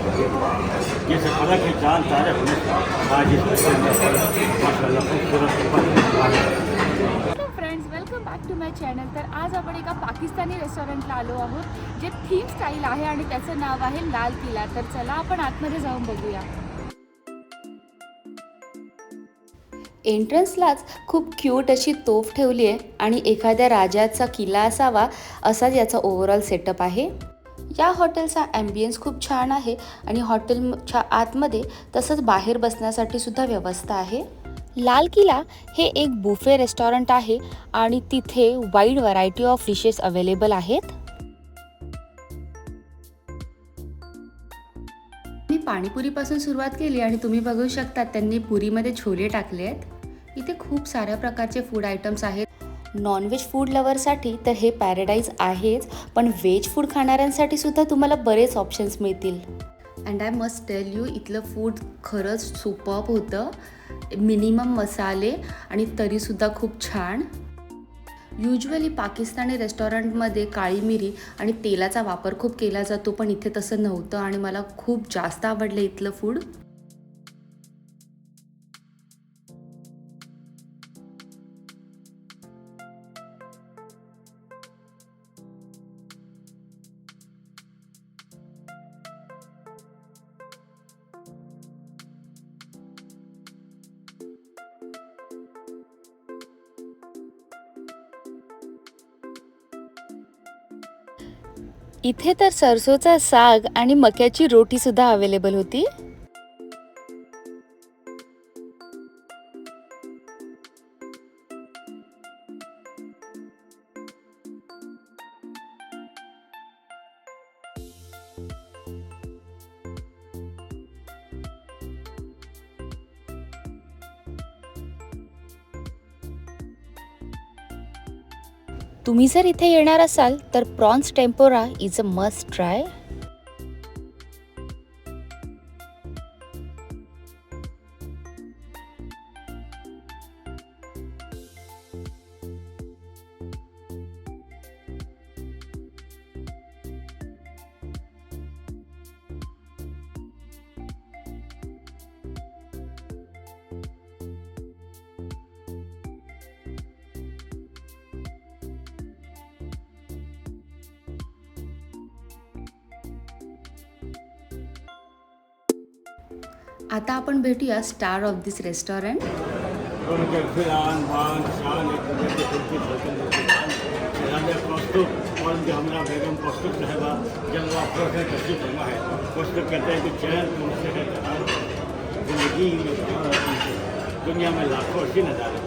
ये सफारा के चांद तारे होने आज इस माशाल्लाह खूबसूरत। Friends, welcome back to my channel. तर आज आपण एका पाकिस्तानी रेस्टॉरंटला आलो आहोत जे थीम स्टाईल आहे आणि त्याचं नाव आहे लाल किला। तर चला आपण आतमध्ये जाऊन बघूया। एंट्रन्सलाच खूप क्यूट अशी तोफ ठेवली आहे आणि एखाद्या राजाचा किल्ला असावा असाच याचा ओव्हरऑल सेटअप आहे। या हॉटेलचा ॲम्बियन्स खूप छान आहे आणि हॉटेलच्या आतमध्ये तसंच बाहेर बसण्यासाठी सुद्धा व्यवस्था आहे। लाल किला हे एक बुफे रेस्टॉरंट आहे आणि तिथे wide variety of dishes available आहेत। मी पाणीपुरीपासून सुरुवात केली आणि तुम्ही बघू शकता त्यांनी पुरीमध्ये छोले टाकले आहेत। इथे खूप साऱ्या प्रकारचे फूड आयटम्स आहेत। नॉनव्हेज फूड लवरसाठी तर हे पॅराडाईज आहेच, पण व्हेज फूड खाणाऱ्यांसाठी सुद्धा तुम्हाला बरेच ऑप्शन्स मिळतील। And I must tell you, इथलं फूड खरंच सुपर्ब होतं। मिनिमम मसाले आणि तरीसुद्धा खूप छान। युजली पाकिस्तानी रेस्टॉरंटमध्ये काळी मिरी आणि तेलाचा वापर खूप केला जातो, पण इथे तसं नव्हतं आणि मला खूप जास्त आवडलं इथलं फूड। इथे तर सरसोचा साग आणि मक्याची रोटी सुद्धा अवेलेबल होती। तुम्ही जर इथे येणार असाल तर prawns tempura is a must try. आता आपण भेटूया स्टार ऑफ दिस रेस्टॉरंट। दुनिया में लाखों ऐसी नज़ारे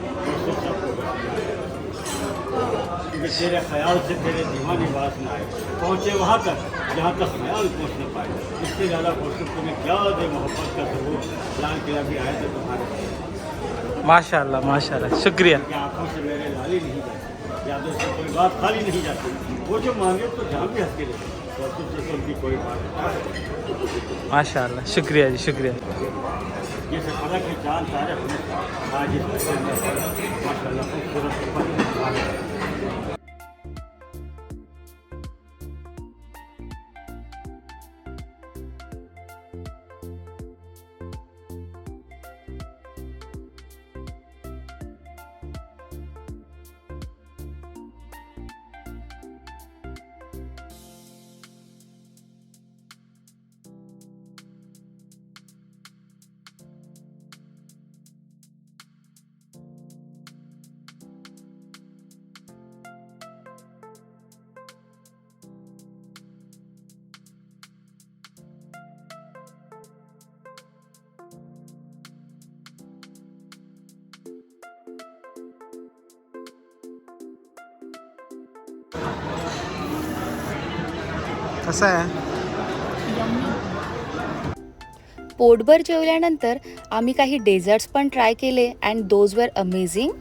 तेरे ख्याल से तेरे दीवानी वासना आए पहुँचे वहाँ तक जहाँ तक ख्याल पहुँच न पाए। इससे ज़्यादा खुशबू तुम्हें क्या दे मोहब्बत का सबूत। लाल किला भी आए थे तुम्हारे। माशाल्लाह माशाल्लाह, शुक्रिया। आँखों से मेरे लाली नहीं जाती, यादों से कोई बात खाली नहीं जाती। वो जो मांगे तो जहाँ भी हंस के लेते, से तो उनकी कोई बात नहीं। माशाल्लाह, शुक्रिया जी, शुक्रिया। ये सफारा के चांद तारे होने आज इस माशाल्लाह खूबसूरत। कसं आहे? पोटभर जेवल्यानंतर आम्ही काही डेझर्ट्स पण ट्राय केले and those were amazing.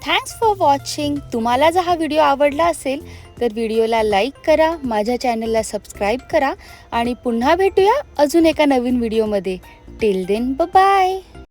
Thanks for watching. तुम्हाला जर हा व्हिडिओ आवडला असेल तर व्हिडिओला लाईक करा, माझ्या चॅनलला सबस्क्राईब करा आणि पुन्हा भेटूया अजून एका नवीन व्हिडिओमध्ये। Till then bye bye.